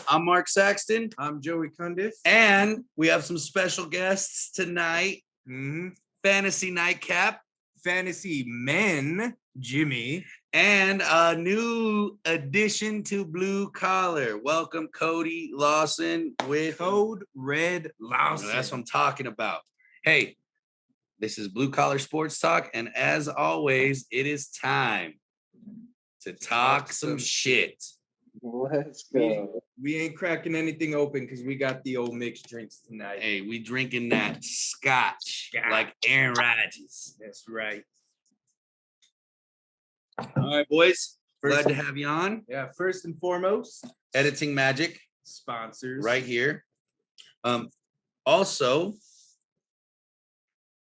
I'm Mark Saxton. I'm Joey Cundiff. And we have some special guests tonight. Fantasy Nightcap. Fantasy Men, Jimmy. And a new addition to Blue Collar. Welcome, Cody Lawson with Code Red Lawson. That's what I'm talking about. Hey, this is Blue Collar Sports Talk. And as always, it is time to talk some shit. Let's go. We ain't cracking anything open because we got the old mixed drinks tonight. Hey, we drinking that scotch like Aaron Rodgers. That's right. All right, boys. Glad to have you on. Yeah, first and foremost, Editing Magic sponsors right here. Also,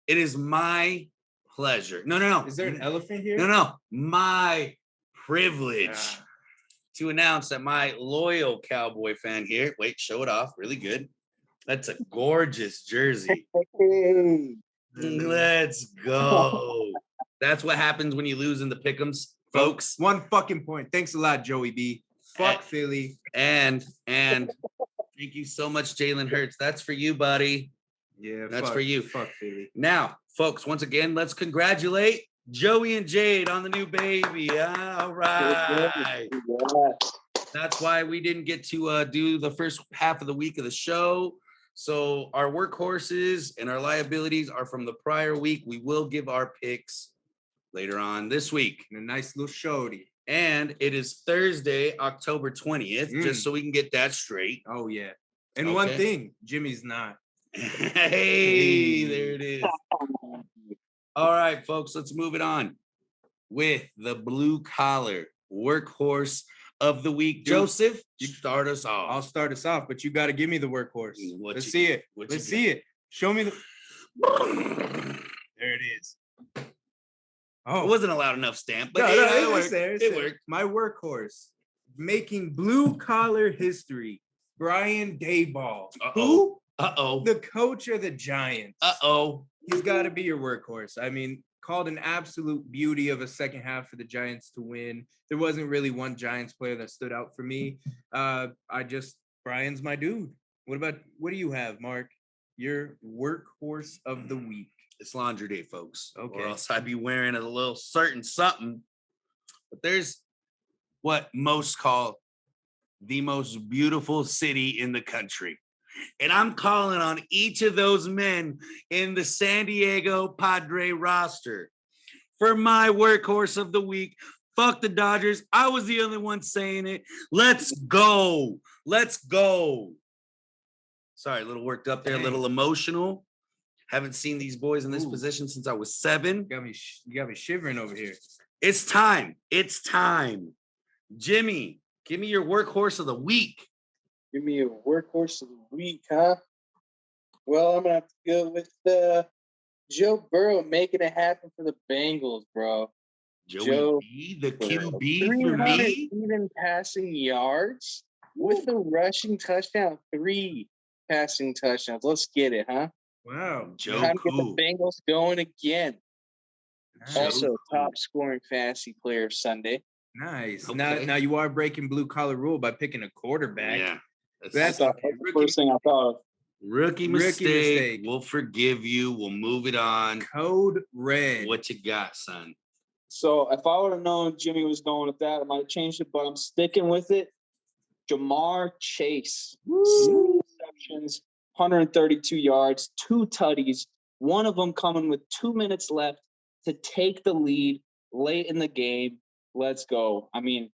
it is my pleasure. No. Is there an elephant here? No. My privilege to announce that my loyal Cowboy fan here. Wait, show it off. Really good. That's a gorgeous jersey. Let's go. That's what happens when you lose in the pick'ems, folks. One fucking point. Thanks a lot, Joey B. Fuck Philly. And thank you so much, Jalen Hurts. That's for you, buddy. Yeah, that's for you. Fuck Philly. Now, folks, once again, let's congratulate Joey and Jade on the new baby. All right. That's why we didn't get to do the first half of the week of the show. So our workhorses and our liabilities are from the prior week. We will give our picks later on this week. And a nice little shorty. And it is Thursday, October 20th, just so we can get that straight. Oh, yeah. And one thing, Jimmy's not. Hey, there it is. All right, folks, let's move it on with the Blue Collar Workhorse of the Week. Joseph, you start us off. I'll start us off, but you got to give me the workhorse. Let's see it. Let's see it. Show me the. There it is. Oh, it wasn't a loud enough stamp, but it worked. My workhorse, making blue collar history, Brian Daboll. Who? The coach of the Giants. He's got to be your workhorse. I mean, called an absolute beauty of a second half for the Giants to win. There wasn't really one Giants player that stood out for me. Brian's my dude. What do you have, Mark? Your workhorse of the week. It's laundry day, folks. Okay. Or else I'd be wearing a little certain something. But there's what most call the most beautiful city in the country. And I'm calling on each of those men in the San Diego Padre roster for my workhorse of the week. Fuck the Dodgers. I was the only one saying it. Let's go. Let's go. Sorry, a little worked up there, a little emotional. Haven't seen these boys in this position since I was 7. You got me shivering over here. It's time. It's time. Jimmy, give me your workhorse of the week. Give me a workhorse of the week, huh? Well, I'm going to have to go with Joe Burrow making it happen for the Bengals, bro. Joe B, the QB for me? Even passing yards with the rushing touchdown. 3 passing touchdowns. Let's get it, huh? Wow. Joe Time to get the Bengals going again. Also, top scoring fantasy player of Sunday. Nice. Okay. Now you are breaking blue collar rule by picking a quarterback. Yeah. That's the first thing I thought of. Rookie mistake. We'll forgive you. We'll move it on. Code Red. What you got, son? So if I would have known Jimmy was going with that, I might have changed it, but I'm sticking with it. Jamar Chase. 6 receptions, 132 yards, 2 tutties, one of them coming with 2 minutes left to take the lead late in the game. Let's go. I mean,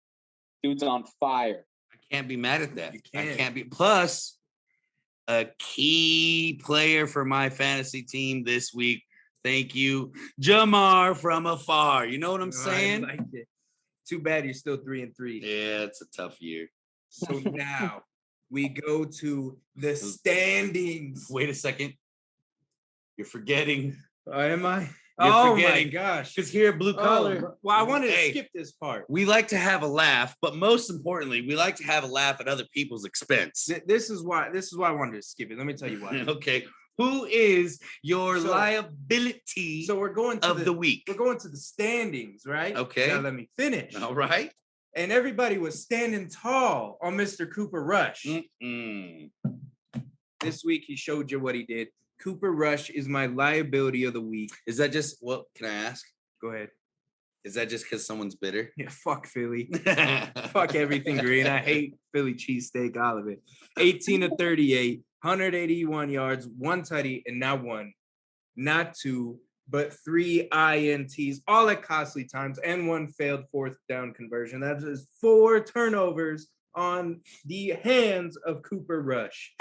dude's on fire. I can't be mad at that. I can't be. Plus, a key player for my fantasy team this week. Thank you, Jamar from afar. You know what I'm saying? I like it. Too bad you're still 3-3. Yeah, it's a tough year. So now we go to the standings. Wait a second. You're forgetting. Am I? You're forgetting. My gosh. Because here at Blue Collar. Well, I wanted to skip this part. We like to have a laugh, but most importantly, we like to have a laugh at other people's expense. This is why I wanted to skip it. Let me tell you why. Okay. Who is your liability we're going to the week? We're going to the standings, right? Okay. Now let me finish. All right. And everybody was standing tall on Mr. Cooper Rush. This week, he showed you what he did. Cooper Rush is my liability of the week. Is that just, well, can I ask? Go ahead. Is that just because someone's bitter? Yeah, fuck Philly. Fuck everything green. I hate Philly cheesesteak, all of it. 18 of 38, 181 yards, 1 tutty, and not 1, not 2, but 3 INTs, all at costly times, and 1 failed 4th down conversion. That is 4 turnovers on the hands of Cooper Rush.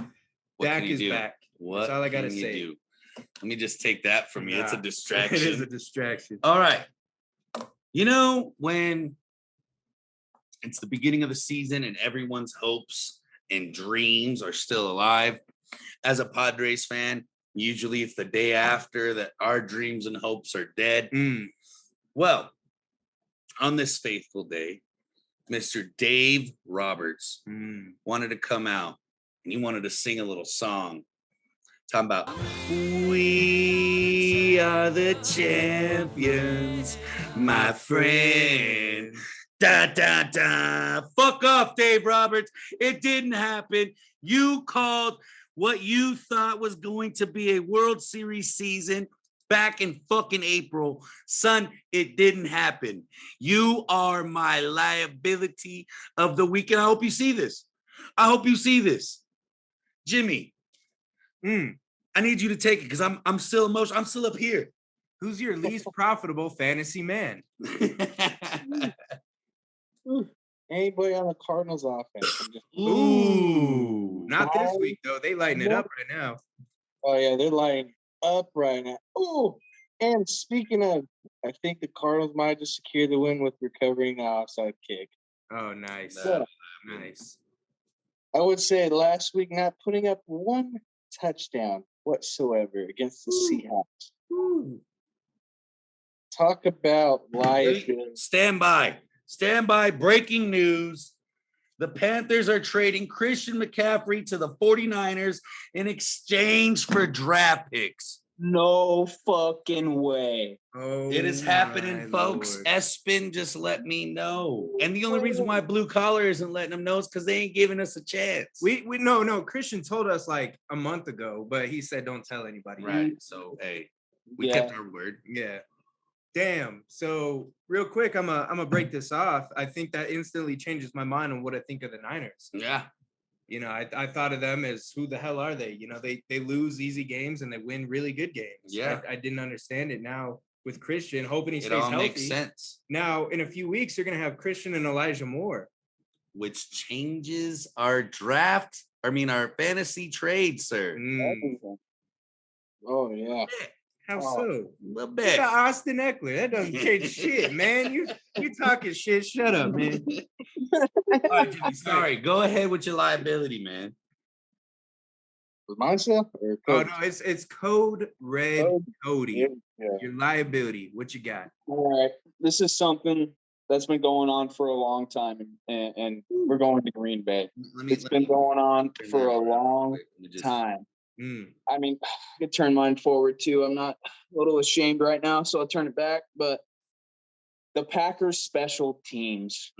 Dak is back. What That's all I got to say. do? Let me just take that from you. It's a distraction. It is a distraction. All right. You know, when it's the beginning of the season and everyone's hopes and dreams are still alive, as a Padres fan, usually it's the day after that our dreams and hopes are dead. Well, on this faithful day, Mr. Dave Roberts wanted to come out and he wanted to sing a little song talking about we are the champions, my friend. Da, da, da. Fuck off, Dave Roberts. It didn't happen. You called what you thought was going to be a World Series season back in fucking April. Son, it didn't happen. You are my liability of the week. And I hope you see this. I hope you see this. Jimmy, I need you to take it because I'm still emotional. I'm still up here. Who's your least profitable fantasy man? Anybody on the Cardinals offense? Ooh, not this week though. They lighting it up right now. Oh yeah, they're lighting up right now. Ooh, and speaking of, I think the Cardinals might just secure the win with recovering the offside kick. Oh, nice, nice. I would say last week not putting up 1 touchdown whatsoever against the Seahawks. Talk about liability. Stand by. Breaking news. The Panthers are trading Christian McCaffrey to the 49ers in exchange for draft picks. No fucking way. Oh, it is happening, folks. Lord. Espen just let me know. And the only reason why Blue Collar isn't letting them know is because they ain't giving us a chance. We no. Christian told us like a month ago, but he said don't tell anybody. Right. So hey, we kept our word. Yeah. Damn. So real quick, I'm a break this off. I think that instantly changes my mind on what I think of the Niners. Yeah. You know, I thought of them as who the hell are they? You know, they lose easy games and they win really good games. Yeah. I didn't understand it. Now with Christian, hoping he stays healthy. It all makes sense. Now in a few weeks, you're gonna have Christian and Elijah Moore, which changes our draft. I mean, our fantasy trade, sir. Oh yeah. How so? A little bit. Austin Eckler. That doesn't change shit, man. You talking shit. Shut up, man. All right, Jimmy, sorry. Go ahead with your liability, man. Was mine still? Oh no, it's Code Red Cody. Yeah. Your liability. What you got? All right. This is something that's been going on for a long time, and we're going to Green Bay. It's been going on for a long time. I mean, I could turn mine forward too. I'm not a little ashamed right now, so I'll turn it back. But the Packers special teams,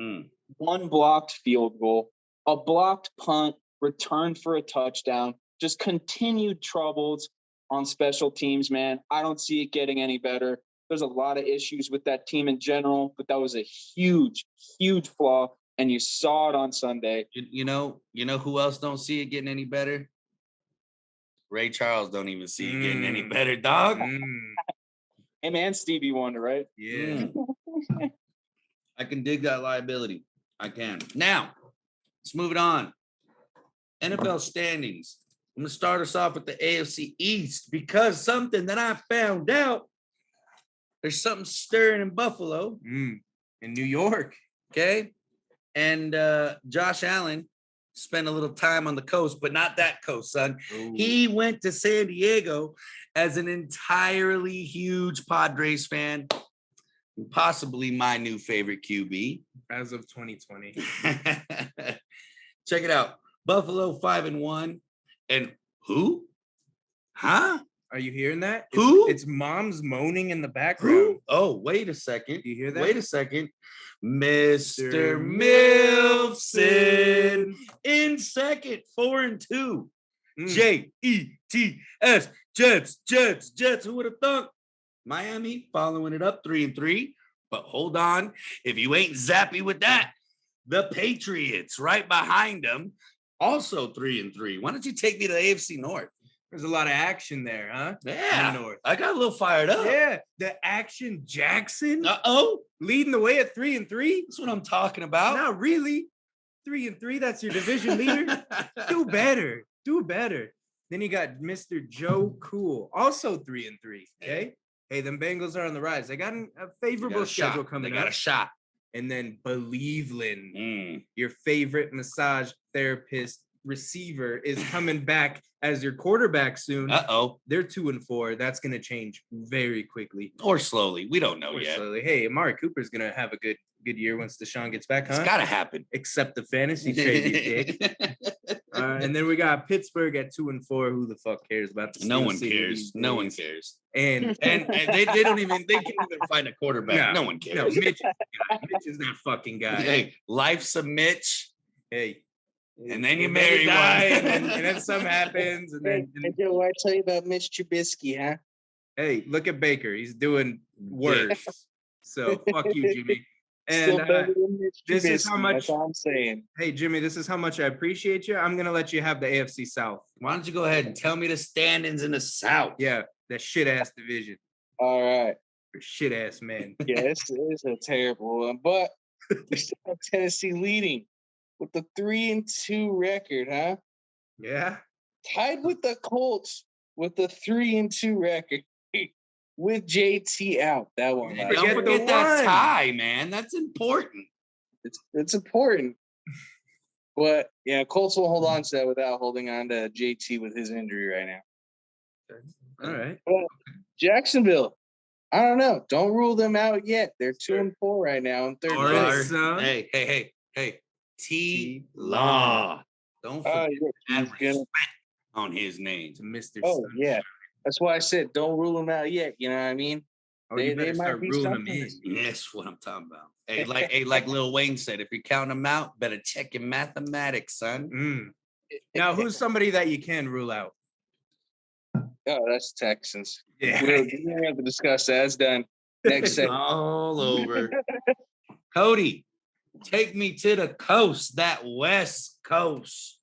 1 blocked field goal, a blocked punt, return for a touchdown, just continued troubles on special teams, man. I don't see it getting any better. There's a lot of issues with that team in general, but that was a huge, huge flaw, and you saw it on Sunday. You know who else don't see it getting any better? Ray Charles don't even see it getting any better, dog. Him and Stevie Wonder, right? Yeah. I can dig that liability. I can. Now, let's move it on. NFL standings. I'm going to start us off with the AFC East because something that I found out, there's something stirring in Buffalo. In New York. Okay. And Josh Allen spent a little time on the coast, but not that coast, son. Ooh. He went to San Diego as an entirely huge Padres fan, possibly my new favorite QB. As of 2020. Check it out. Buffalo 5-1. And who? Huh? Are you hearing that? Who? It's mom's moaning in the background. Who? Oh, wait a second. Do you hear that? Wait a second. Mr. Milson in second, 4-2. Jets, Jets. Who would have thought? Miami following it up 3-3. But hold on. If you ain't zappy with that, the Patriots right behind them, also 3-3. Why don't you take me to the AFC North? There's a lot of action there, huh? Yeah. North. I got a little fired up. Yeah. The Action Jackson. Uh-oh. Leading the way at 3-3. That's what I'm talking about. Not really. 3-3. That's your division leader. Do better. Then you got Mr. Joe Cool, also 3-3. Okay. Hey, them Bengals are on the rise. They got a favorable schedule coming up. They got a shot. And then Believeland, your favorite massage therapist receiver, is coming back as your quarterback soon. Uh-oh. They're 2-4. That's going to change very quickly. Or slowly. We don't know yet. Slowly. Hey, Amari Cooper's going to have a good year once Deshaun gets back, huh? It's got to happen. Except the fantasy trade, you dick. And then we got Pittsburgh at 2-4. Who the fuck cares about the Steelers? No one cares. No one cares. And they can't even find a quarterback. No one cares. No, Mitch is that fucking guy. Hey, life's a Mitch. Hey. And then you marry one. and then something happens. And then what I tell you about Mitch Trubisky, huh? Hey, look at Baker. He's doing worse. So fuck you, Jimmy. And this is how much. That's all I'm saying. Hey, Jimmy, this is how much I appreciate you. I'm gonna let you have the AFC South. Why don't you go ahead and tell me the standings in the South? Yeah, that shit ass division. All right. For shit ass man. Yeah, it's a terrible one, but we still have Tennessee leading with the 3-2 record, huh? Yeah. Tied with the Colts with the 3-2 record. With JT out, that one. Don't forget that tie, man. That's important. It's important. But yeah, Colts will hold on to that without holding on to JT with his injury right now. All right. But Jacksonville, I don't know. Don't rule them out yet. They're 2-4 right now in third place. Hey. T Law. Don't forget respect on his name. Mr. Oh, yeah. That's why I said don't rule them out yet. You know what I mean? Oh, you better start ruling them in. That's what I'm talking about. Hey, like Lil Wayne said, if you're counting them out, better check your mathematics, son. Now, who's somebody that you can rule out? Oh, that's Texans. Yeah. We don't have to discuss that. It's done. Next segment. All over. Cody, take me to the coast, that West Coast.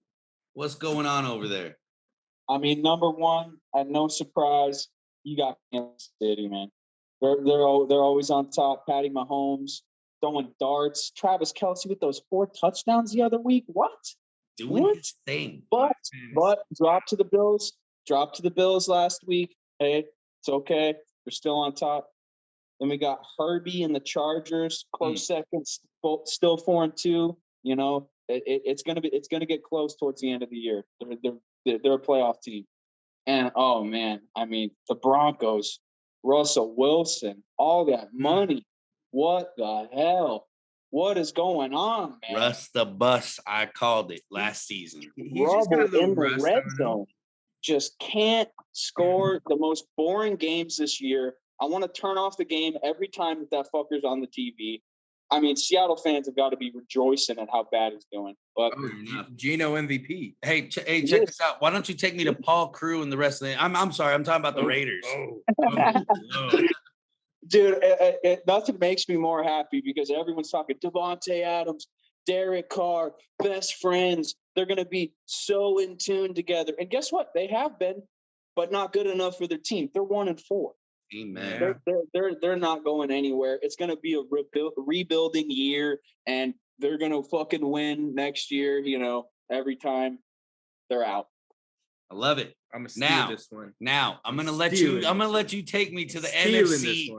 What's going on over there? I mean, number one, at no surprise, you got Kansas City, man. They're always on top. Patty Mahomes throwing darts. Travis Kelce with those 4 touchdowns the other week. What? Doing his thing. But dropped to the Bills. Dropped to the Bills last week. Hey, it's okay. They're still on top. Then we got Herbie and the Chargers, close seconds, still 4-2. You know, it's gonna get close towards the end of the year. They're a playoff team. And oh man, I mean the Broncos, Russell Wilson, all that money. What the hell? What is going on, man? Russ the bus, I called it last season. Rubble in the red zone. Just can't score. The most boring games this year. I want to turn off the game every time that fucker's on the TV. I mean, Seattle fans have got to be rejoicing at how bad he's doing. But Geno MVP. Hey, check this out. Why don't you take me to Paul Crew and the rest of the? I'm sorry. I'm talking about the Raiders. Dude, nothing makes me more happy because everyone's talking Devontae Adams, Derek Carr, best friends. They're going to be so in tune together. And guess what? They have been, but not good enough for their team. They're 1-4. Amen. They're not going anywhere. It's going to be a rebuilding year, and they're going to fucking win next year. You know, every time they're out. I love it. I'm gonna steal this one. Now I'm gonna let you take me to the NFC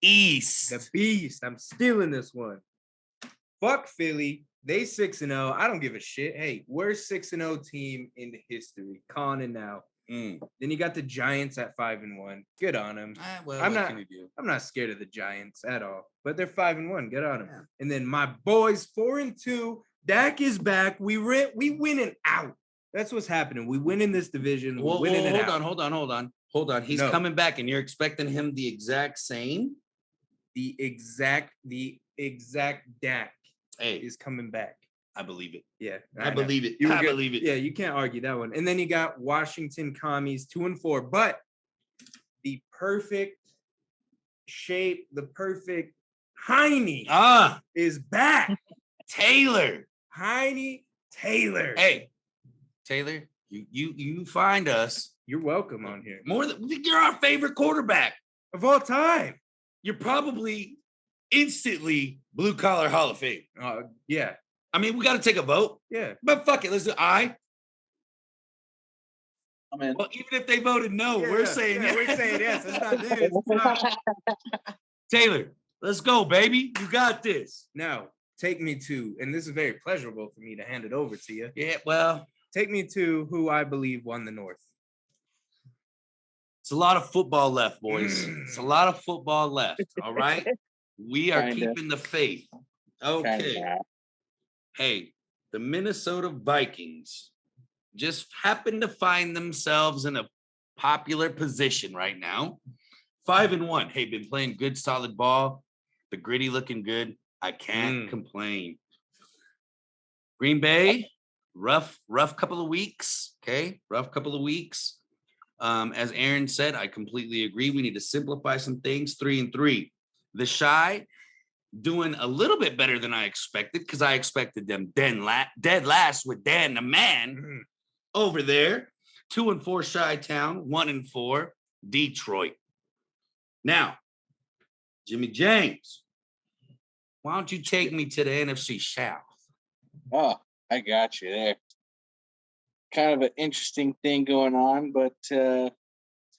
East. The beast. I'm stealing this one. Fuck Philly. They 6-0. I don't give a shit. Hey, worst 6-0 team in history. Conning now. Then you got the Giants at 5-1. Good on them. I'm not scared of the Giants at all. But they're 5-1. Good on them. Yeah. And then my boys 4-2. Dak is back. We winning out. That's what's happening. We win in this division. Well, winning it hold out. Hold on. He's coming back, and you're expecting him the exact same? The exact Dak is coming back. I believe it. Yeah, I believe it. I believe it. Yeah, you can't argue that one. And then you got Washington Commies 2-4, but the perfect shape, the perfect Heine is back. Taylor. Heine Taylor. Hey, Taylor, you find us. You're welcome on here. You're our favorite quarterback of all time. You're probably instantly blue collar Hall of Fame. Yeah. I mean, we got to take a vote. Yeah. But fuck it. Let's do I mean, well, even if they voted no, we're saying yes. We're saying yes. It's not. Taylor, let's go, baby. You got this. Now, take me to, and this is very pleasurable for me to hand it over to you. Yeah, well. Take me to who I believe won the North. It's a lot of football left, boys. It's a lot of football left. All right. We are keeping the faith. Okay. Hey, the Minnesota Vikings just happen to find themselves in a popular position right now. 5-1. Hey, been playing good, solid ball. The gritty looking good. I can't complain. Green Bay, rough couple of weeks. Okay, rough couple of weeks. As Aaron said, I completely agree. We need to simplify some things. 3-3. The Shy doing a little bit better than I expected because I expected them dead last with Dan the Man over there. 2-4 Chi-Town, 1-4 Detroit. Now, Jimmy James, why don't you take me to the NFC South? Oh, I got you there. Kind of an interesting thing going on, but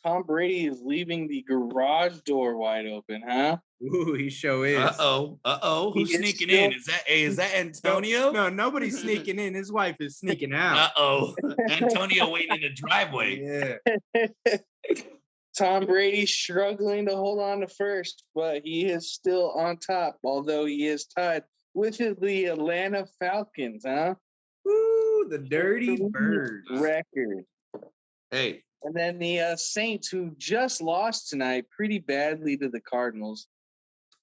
Tom Brady is leaving the garage door wide open, huh? Ooh, he sure is. Uh-oh. Who's sneaking in? Is that Antonio? No, nobody's sneaking in. His wife is sneaking out. Uh-oh. Antonio waiting in the driveway. Yeah. Tom Brady's struggling to hold on to first, but he is still on top, although he is tied with the Atlanta Falcons, huh? Ooh, the dirty bird record. Hey. And then the Saints, who just lost tonight pretty badly to the Cardinals,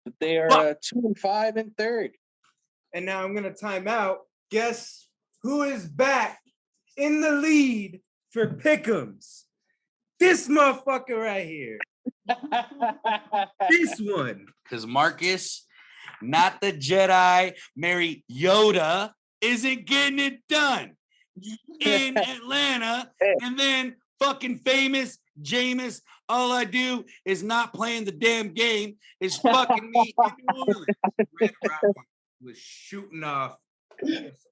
but they are 2-5 in third. And now I'm gonna time out. Guess who is back in the lead for Pick'ems? This motherfucker right here. This one. Because Marcus, not the Jedi, Mary Yoda, isn't getting it done in Atlanta. And then fucking famous Jameis, all I do is not playing the damn game, is fucking me in New Orleans. Red Rock was shooting off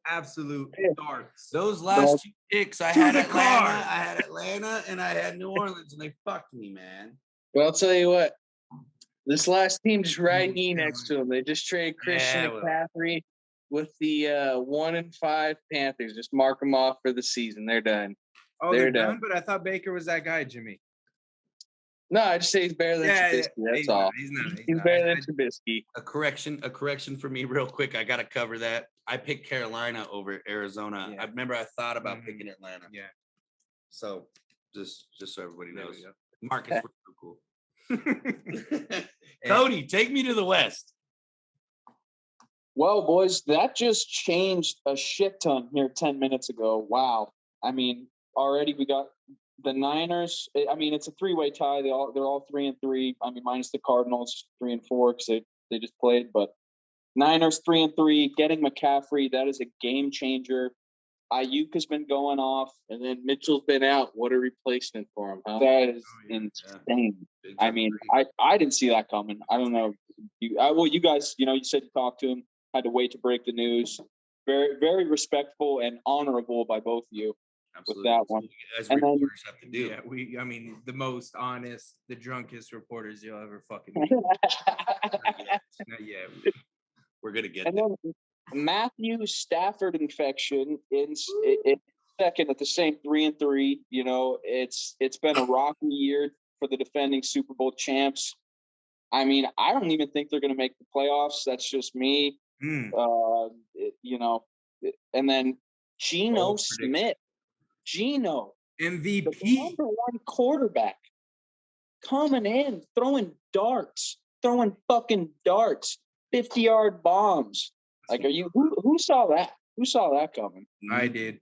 absolute darts. Those last two picks, I had Atlanta and I had New Orleans, and they fucked me, man. Well, I'll tell you what. This last team just right next to him. They just traded Christian McCaffrey with the 1-5 Panthers. Just mark them off for the season. They're done. Oh, they're done. But I thought Baker was that guy, Jimmy. No, I just say he's better than Trubisky. That's all. He's better than Trubisky. A correction for me real quick. I got to cover that. I picked Carolina over Arizona. Yeah. I remember I thought about picking Atlanta. Yeah. So just so everybody knows. Marcus, we're so cool. Cody, take me to the West. Well, boys, that just changed a shit ton here 10 minutes ago. Wow. I mean, already we got the Niners. I mean, it's a three-way tie. They're all 3-3. I mean, minus the Cardinals 3-4 because they just played. But Niners 3-3. Getting McCaffrey, that is a game changer. Ayuk has been going off, and then Mitchell's been out. What a replacement for him, huh? That is insane. I mean, I didn't see that coming. I don't know. You guys, you said you talked to him. Had to wait to break the news. Very, very respectful and honorable by both of you. Absolutely. With that one. As reporters have to do. Yeah, I mean, the most honest, the drunkest reporters you'll ever fucking meet. Not yet. We're gonna get and then Matthew Stafford infection in second at the same 3-3. It's been a rocky year for the defending Super Bowl champs. I mean, I don't even think they're going to make the playoffs. That's just me. And then Geno Smith. Geno, MVP, the number one quarterback, coming in, throwing fucking darts, 50-yard bombs. Like, are you? Who saw that? Who saw that coming? I did.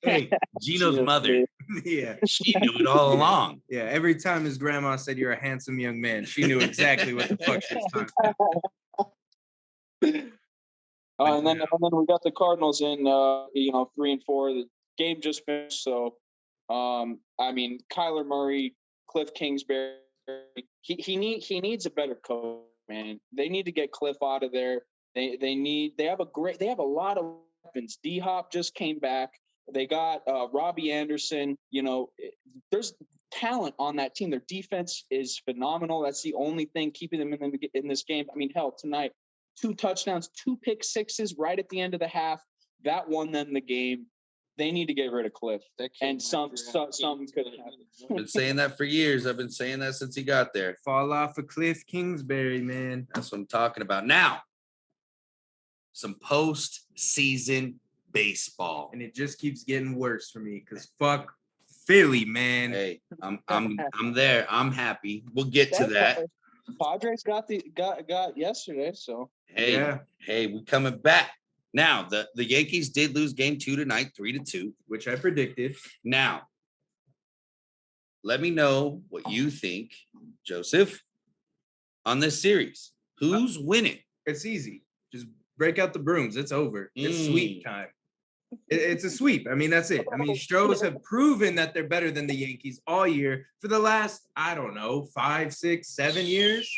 Hey, Geno's mother. Yeah. She knew it all along. Yeah. Every time his grandma said you're a handsome young man, she knew exactly what the fuck she was talking about. And then we got the Cardinals in 3-4. The game just finished. So I mean, Kyler Murray, Cliff Kingsbury, he needs a better coach, man. They need to get Cliff out of there. They have a lot of weapons. D-Hop just came back. They got Robbie Anderson. There's talent on that team. Their defense is phenomenal. That's the only thing keeping them in this game. I mean, hell, tonight, 2 touchdowns, 2 pick sixes right at the end of the half. That won them the game. They need to get rid of Cliff. And something could happen. I've been saying that for years. I've been saying that since he got there. Fall off of Cliff Kingsbury, man. That's what I'm talking about. Now, some post-season baseball. And it just keeps getting worse for me because fuck Philly, man. Hey, I'm there. I'm happy. We'll get to that. Padres got yesterday, so hey, we coming back. Now, the Yankees did lose game 2 tonight, 3-2, which I predicted. Now, let me know what you think, Joseph, on this series. Who's winning? It's easy. Just break out the brooms. It's over. It's sweep time. It's a sweep. I mean, that's it. I mean, Stros have proven that they're better than the Yankees all year for the last, 5, 6, 7 years.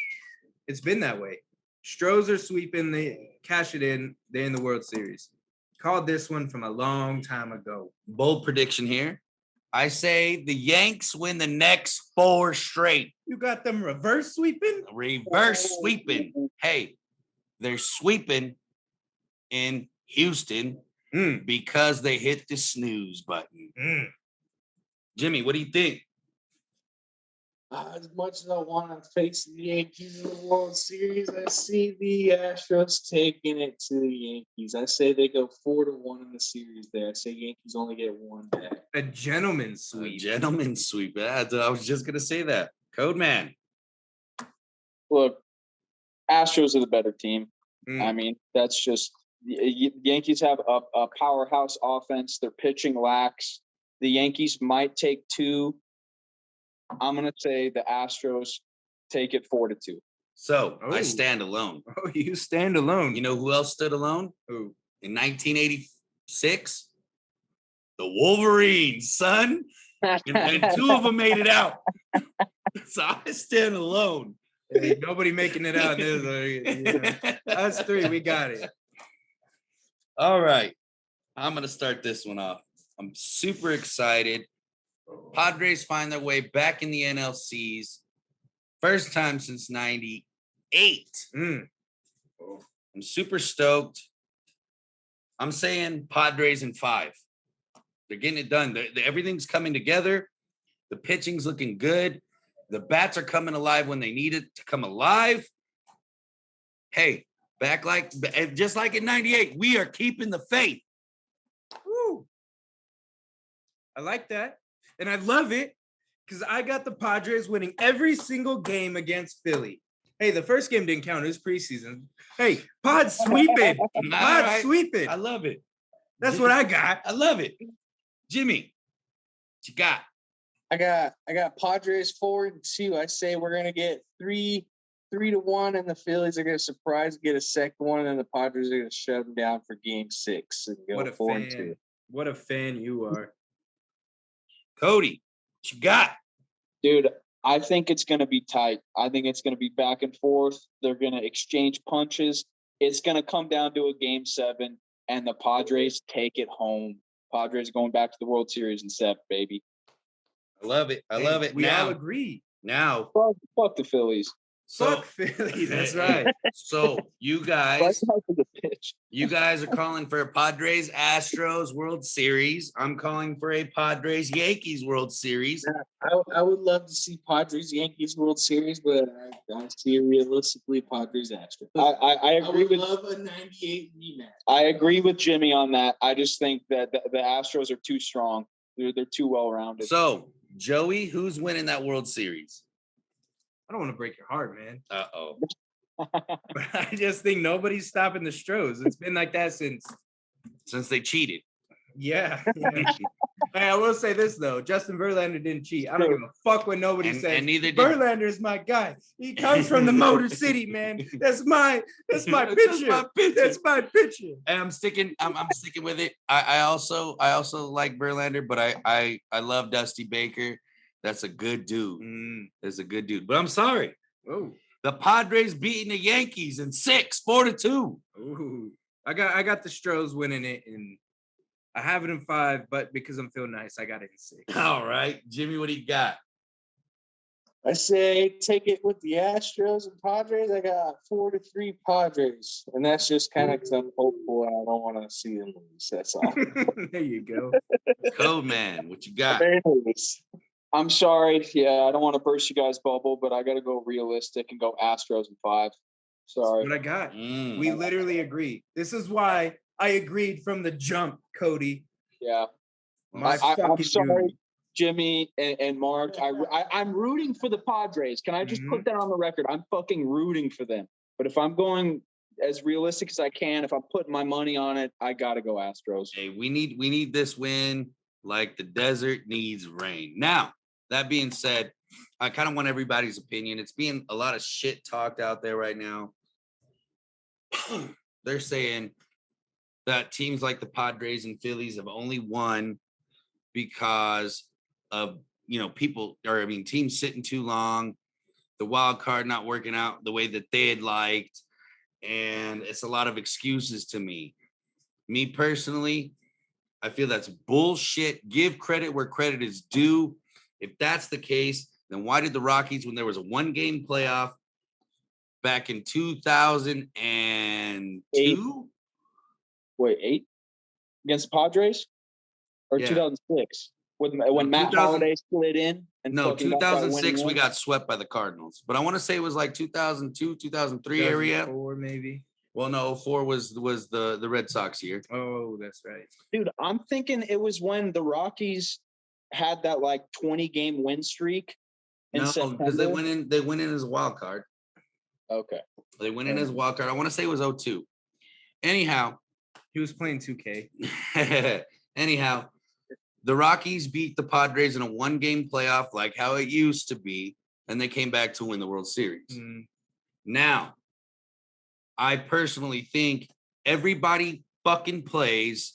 It's been that way. Stros are sweeping. They cash it in. They're in the World Series. Called this one from a long time ago. Bold prediction here. I say the Yanks win the next 4 straight. You got them reverse sweeping? Reverse sweeping. Hey, they're sweeping in Houston because they hit the snooze button. Jimmy, what do you think? As much as I want to face the Yankees in the World Series, I see the Astros taking it to the Yankees. I say they go 4-1 in the series there. I say Yankees only get 1 back. A gentleman's sweep. I was just going to say that. Code man. Look, Astros are the better team. I mean, that's just Yankees have a powerhouse offense. Their pitching lacks. The Yankees might take 2. I'm going to say the Astros take it 4-2. So I stand alone. Oh, you stand alone. You know who else stood alone? Who? In 1986? The Wolverines, son. And 2 of them made it out. So I stand alone. Hey, nobody making it out. Us 3, we got it. All right. I'm going to start this one off. I'm super excited. Padres find their way back in the NLCs. First time since 98. I'm super stoked. I'm saying Padres in 5. They're getting it done. Everything's coming together. The pitching's looking good. The bats are coming alive when they need it to come alive. Hey, just like in 98, we are keeping the faith. Woo. I like that. And I love it because I got the Padres winning every single game against Philly. Hey, the first game didn't count. It was preseason. Hey, Pod sweeping. Pod sweeping. I love it. That's what I got. I love it. Jimmy, what you got? I got Padres 4-2. I say we're gonna get 3-1, and the Phillies are gonna surprise, get a second one, and the Padres are gonna shut them down for Game 6 and go 4-2. What a fan you are. Cody, what you got? Dude, I think it's going to be tight. I think it's going to be back and forth. They're going to exchange punches. It's going to come down to a Game 7, and the Padres take it home. Padres going back to the World Series in 7, baby. I love it. I love it. We all agree. Now. Fuck the Phillies. So Fuck Philly. That's right. So you guys, That's not for the pitch. you guys are calling for a Padres Astros World Series. I'm calling for a Padres Yankees World Series. I would love to see Padres Yankees World Series, but I see realistically Padres Astros. I agree with love a 98 rematch. I agree with Jimmy on that. I just think that the Astros are too strong. They're too well rounded. So Joey, who's winning that World Series? I don't want to break your heart, man. Uh-oh. But I just think nobody's stopping the Stros. It's been like that since They cheated. Yeah. Hey, I will say this though, Justin Verlander didn't cheat. I don't give a fuck what nobody says. And neither did Verlander's my guy. He comes from the Motor City, man. That's my picture. That's my picture. And I'm sticking with it. I also like Verlander, but I love Dusty Baker. That's a good dude. That's a good dude. But I'm sorry. Oh. The Padres beating the Yankees in 4-2. Ooh. I got the Stros winning it, and I have it in 5, but because I'm feeling nice, I got it in 6. All right. Jimmy, what do you got? I say take it with the Astros and Padres. I got 4-3 Padres, and that's just kind of because I'm hopeful. I don't want to see them lose. That's all. There you go. Code man, what you got? I'm sorry. Yeah, I don't want to burst you guys' bubble, but I got to go realistic and go Astros in 5. Sorry. That's what I got. We literally agree. This is why I agreed from the jump, Cody. Yeah. I'm sorry, Jimmy and Mark. I'm rooting for the Padres. Can I just put that on the record? I'm fucking rooting for them. But if I'm going as realistic as I can, if I'm putting my money on it, I got to go Astros. Hey, we need this win like the desert needs rain. Now, that being said, I kind of want everybody's opinion. It's being a lot of shit talked out there right now. They're saying that teams like the Padres and Phillies have only won because of, teams sitting too long, the wild card not working out the way that they had liked. And it's a lot of excuses to me. Me personally, I feel that's bullshit. Give credit where credit is due. If that's the case, then why did the Rockies, when there was a 1-game playoff back in 2002? Wait, 8 against the Padres, or 2006 when Matt Holliday slid in? No, 2006 we got swept by the Cardinals, but I want to say it was like 2002, 2003 area. 4 maybe. Well, no, 4 was the Red Sox year. Oh, that's right, dude. I'm thinking it was when the Rockies had that like 20-game win streak. No, because they went in as a wild card. Okay, they went in as a wild card. I want to say it was 2002. Anyhow, he was playing 2K. Anyhow, the Rockies beat the Padres in a 1-game playoff like how it used to be, and they came back to win the World Series. Now, I personally think everybody fucking plays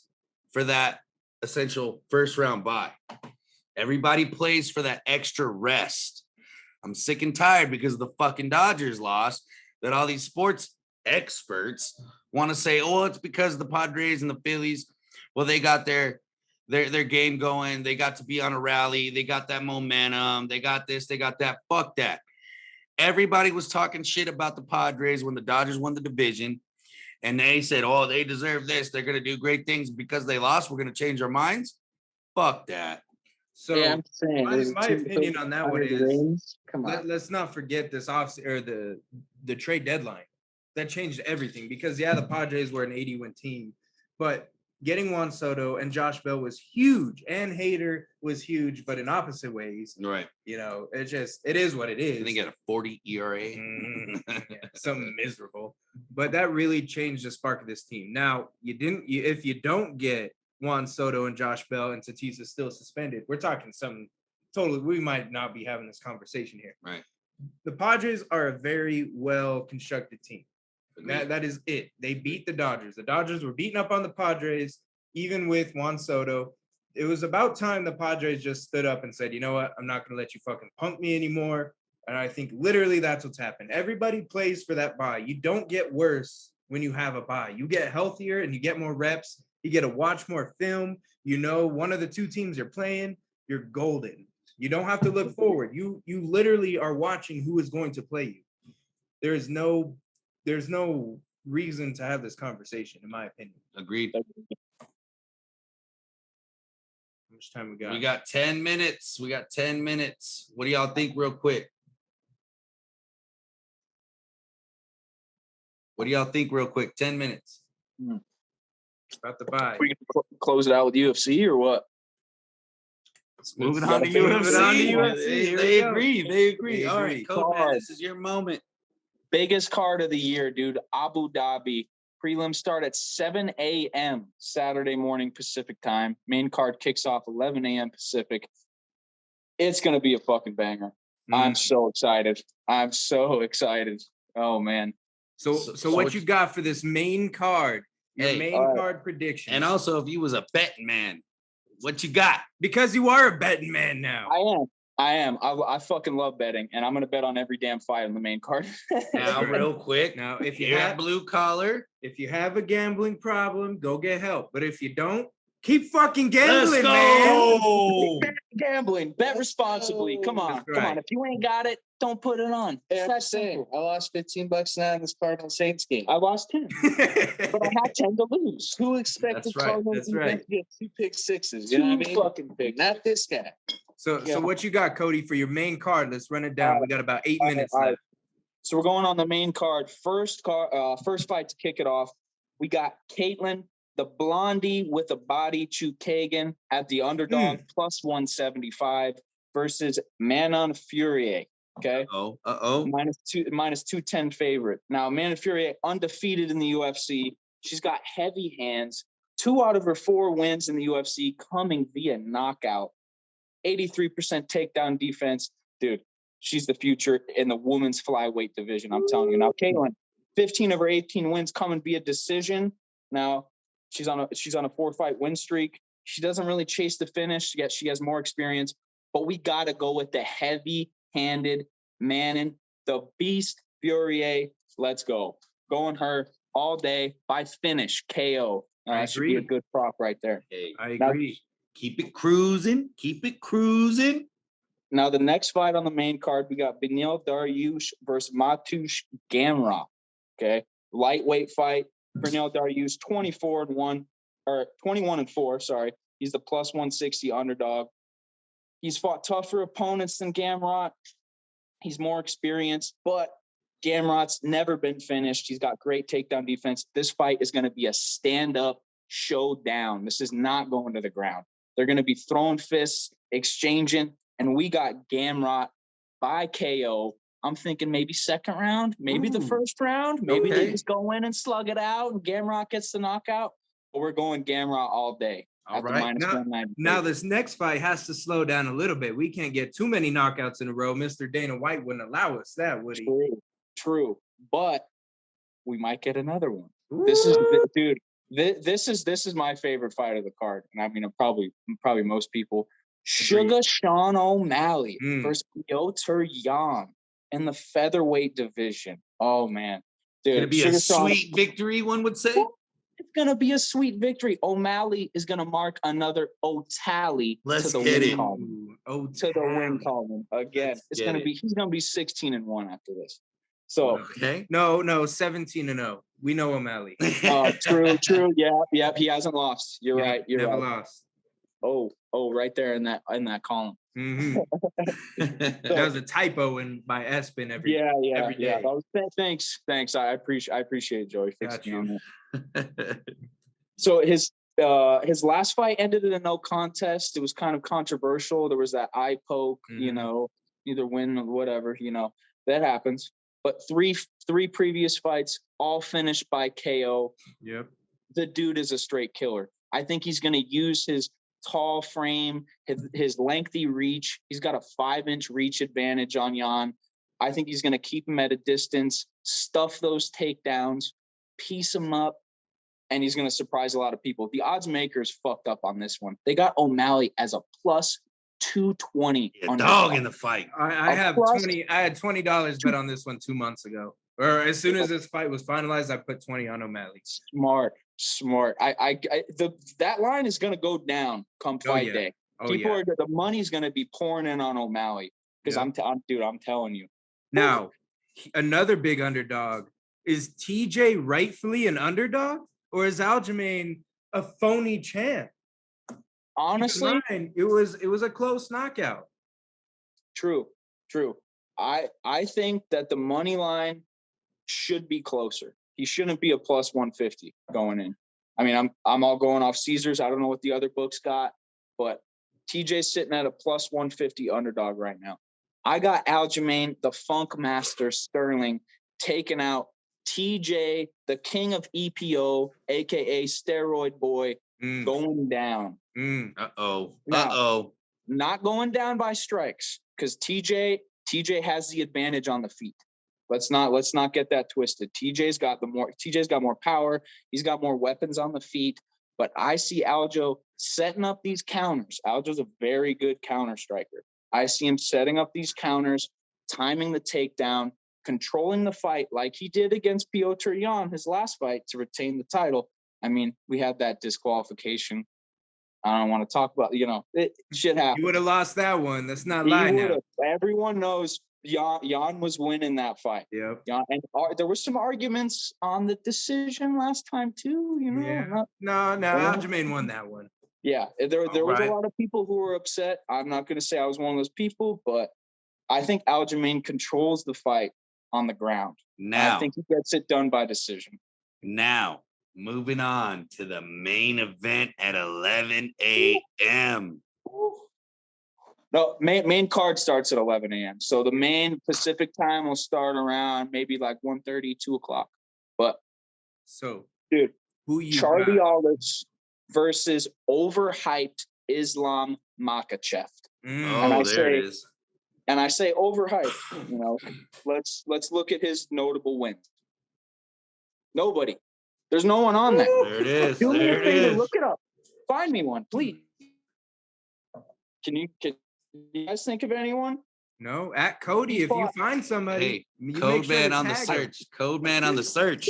for that essential first round bye. Everybody plays for that extra rest. I'm sick and tired because of the fucking Dodgers lost that all these sports experts want to say, oh, it's because the Padres and the Phillies, well, they got their game going. They got to be on a rally. They got that momentum. They got this, they got that. Fuck that. Everybody was talking shit about the Padres when the Dodgers won the division. And they said, oh, they deserve this. They're going to do great things because they lost. We're going to change our minds. Fuck that. So yeah, I'm saying, my opinion on that one is, come on. Let's not forget this the trade deadline. That changed everything because, the Padres were an 80-win team. But getting Juan Soto and Josh Bell was huge, and Hader was huge, but in opposite ways. Right. It is what it is. And they get a 40 ERA. Something miserable. But that really changed the spark of this team. Now, if you don't get Juan Soto and Josh Bell and Tatis is still suspended, we're talking something totally, we might not be having this conversation here. Right. The Padres are a very well-constructed team. That is it. They beat the Dodgers. The Dodgers were beating up on the Padres, even with Juan Soto. It was about time the Padres just stood up and said, you know what? I'm not going to let you fucking punk me anymore. And I think literally that's what's happened. Everybody plays for that bye. You don't get worse when you have a bye. You get healthier and you get more reps. You get to watch more film. One of the two teams you're playing, you're golden. You don't have to look forward. You literally are watching who is going to play you. there's no reason to have this conversation, in my opinion. Agreed. How much time we got? We got 10 minutes. What do y'all think real quick? What do y'all think real quick? 10 minutes. About to buy. We can close it out with UFC or what? Moving on to UFC. They agree. All right, Code Man, this is your moment. Biggest card of the year, dude. Abu Dhabi. Prelims start at 7 a.m. Saturday morning Pacific time. Main card kicks off 11 a.m. Pacific. It's going to be a fucking banger. I'm so excited. Oh, man. So what you got for this main card? Your card prediction. And also, if you was a betting man, what you got? Because you are a betting man now. I am. I fucking love betting, and I'm going to bet on every damn fight on the main card. Now, real quick. Now, if you have blue collar, if you have a gambling problem, go get help. But if you don't, keep fucking gambling, man. Gambling. Bet responsibly. Come on. Come on. If you ain't got it, don't put it on. I'm saying, I lost $15 now in this Cardinals Saints game. I lost 10. But I had 10 to lose. Who expected Cardinals to get 2 pick sixes? You know what I mean? Fucking pick. Not this guy. So what you got, Cody, for your main card? Let's run it down. We got about 8 minutes left. So we're going on the main card. First fight to kick it off. We got Caitlin, the blondie with a body, Chukagan at the underdog plus 175 versus Manon Furie. Okay. Minus 210 favorite. Now, Manon Furie undefeated in the UFC. She's got heavy hands. 2 out of her 4 wins in the UFC coming via knockout. 83% takedown defense. Dude, she's the future in the women's flyweight division. I'm telling you. Now, Caitlin, 15 of her 18 wins coming via decision. Now, she's on a 4-fight win streak. She doesn't really chase the finish, yet she has more experience. But we got to go with the heavy-handed Manon, the Beast Furie. Let's go. Going her all day by finish, KO. I should be a good prop right there. Hey, I agree. Keep it cruising. Now, the next fight on the main card, we got Beneil Dariush versus Mateusz Gamrot. Okay. Lightweight fight. Beneil Dariush, 21-4. Sorry. He's the plus 160 underdog. He's fought tougher opponents than Gamrot. He's more experienced, but Gamrot's never been finished. He's got great takedown defense. This fight is going to be a stand-up showdown. This is not going to the ground. They're going to be throwing fists, exchanging, and we got Gamrot by KO. I'm thinking maybe second round, maybe the first round. Maybe they just go in and slug it out and Gamrot gets the knockout. But we're going Gamrot all day. All right. Now this next fight has to slow down a little bit. We can't get too many knockouts in a row. Mr. Dana White wouldn't allow us that, would he? True. But we might get another one. Ooh. This is, dude. This is my favorite fight of the card, and I mean, probably most people. Sugar Sean O'Malley versus Piotr Yan in the featherweight division. Oh man, dude, it's gonna be a sweet victory. One would say it's gonna be a sweet victory. O'Malley is gonna mark another O-tally to the win column. To the win column again. He's gonna be 16-1 after this. So no, 17-0. We know O'Malley. True. Yep. He hasn't lost. You're right. You're never right. lost. Oh, right there in that column. Mm-hmm. That was a typo by Espen every day. Yeah. Thanks. I appreciate it, Joey. Fixing that. So his last fight ended in a no contest. It was kind of controversial. There was that eye poke, either win or whatever, that happens. But three previous fights all finished by KO. Yep. The dude is a straight killer. I think he's going to use his tall frame, his lengthy reach. He's got a 5-inch reach advantage on Yan. I think he's going to keep him at a distance, stuff those takedowns, piece him up, and he's going to surprise a lot of people. The odds makers fucked up on this one. They got O'Malley as a plus 220. Dog in the fight. I had $20 bet on this one 2 months ago. Or as soon as this fight was finalized, I put 20 on O'Malley. Smart. That line is going to go down come fight day. The money's going to be pouring in on O'Malley because I'm telling you. Now, another big underdog. Is TJ rightfully an underdog, or is Aljamain a phony champ? Honestly, it was a close knockout. True. I think that the money line should be closer. He shouldn't be a plus 150 going in. I mean, I'm all going off Caesars. I don't know what the other books got, but TJ's sitting at a plus 150 underdog right now. I got Aljamain, the Funk Master Sterling, taking out TJ, the king of EPO, aka Steroid Boy, going down. Not going down by strikes, because TJ has the advantage on the feet. Let's not get that twisted. TJ's got more power. He's got more weapons on the feet. But I see Aljo setting up these counters. Aljo's a very good counter striker. I see him setting up these counters, timing the takedown, controlling the fight like he did against Piotr Jan, his last fight, to retain the title. I mean, we had that disqualification. I don't want to talk about, it shit happened. You would have lost that one. That's not lying now. Everyone knows Jan was winning that fight. Yep. And there were some arguments on the decision last time too. Yeah. Aljamain won that one. Yeah, there was a lot of people who were upset. I'm not going to say I was one of those people, but I think Aljamain controls the fight on the ground. Now, I think he gets it done by decision. Now, moving on to the main event at 11 a.m. No, main card starts at 11 a.m. So the main Pacific time will start around maybe like 1:30, 2 o'clock. But dude, Charlie Olives versus overhyped Islam Makhachev. There it is. And I say overhyped. Let's look at his notable wins. Nobody. There's no one on there. There it is. Do me a favor, look it up. Find me one, please. Can you guys think of anyone? No, at Cody, if you find somebody. Hey, Code Man on the search. Code Man on the search.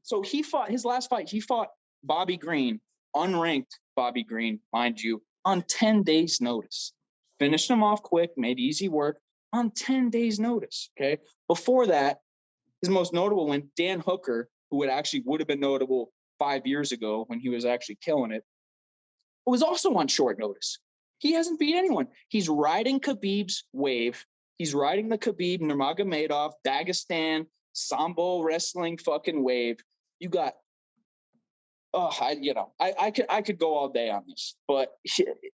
So he fought his last fight. He fought Bobby Green, unranked Bobby Green, mind you, on 10 days' notice. Finished him off quick, made easy work on 10 days' notice. Okay. Before that, his most notable win, Dan Hooker, who would have been notable 5 years ago when he was actually killing it, was also on short notice. He hasn't beat anyone. He's riding Khabib's wave. He's riding the Khabib Nurmagomedov, Dagestan, Sambo wrestling fucking wave. You got, I could go all day on this, but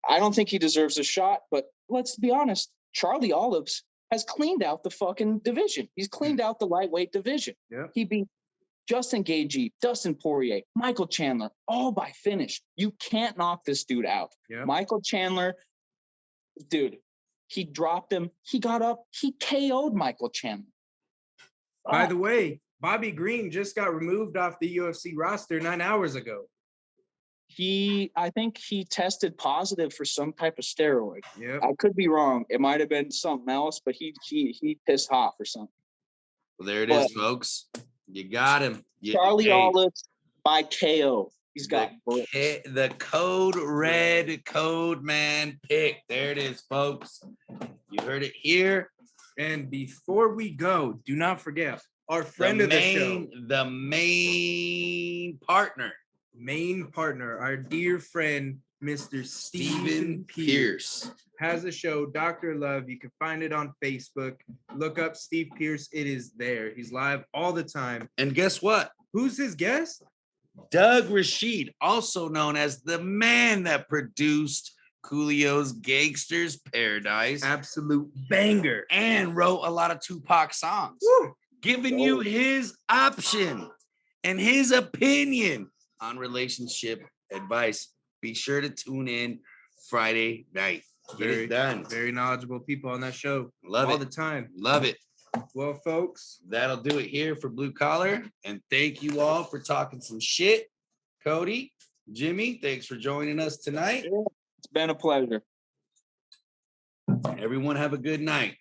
I don't think he deserves a shot. But let's be honest, Charlie Olives has cleaned out the fucking division. He's cleaned out the lightweight division. Yeah. He beat Justin Gaethje, Dustin Poirier, Michael Chandler, all by finish. You can't knock this dude out. Yeah. Michael Chandler, dude, he dropped him. He got up. He KO'd Michael Chandler. By the way, Bobby Green just got removed off the UFC roster 9 hours ago. I think he tested positive for some type of steroid. Yeah, I could be wrong. It might have been something else, but he pissed hot for something. Well, there it is, folks. You got him. Charlie Olives by KO. He's got the Code Red Code Man pick. There it is, folks. You heard it here. And before we go, do not forget our friend of the show, the main partner, our dear friend, Mr. Stephen Pierce, has a show, Dr. Love. You can find it on Facebook. Look up Steve Pierce. It is there. He's live all the time. And guess what? Who's his guest? Doug Rashid, also known as the man that produced Coolio's Gangster's Paradise. Absolute banger. And wrote a lot of Tupac songs. Woo. Giving you his option and his opinion on relationship advice. Be sure to tune in Friday night. Get it done. Very knowledgeable people on that show. Love it. All the time. Love it. Well, folks, that'll do it here for Blue Collar. And thank you all for talking some shit. Cody, Jimmy, thanks for joining us tonight. It's been a pleasure. Everyone have a good night.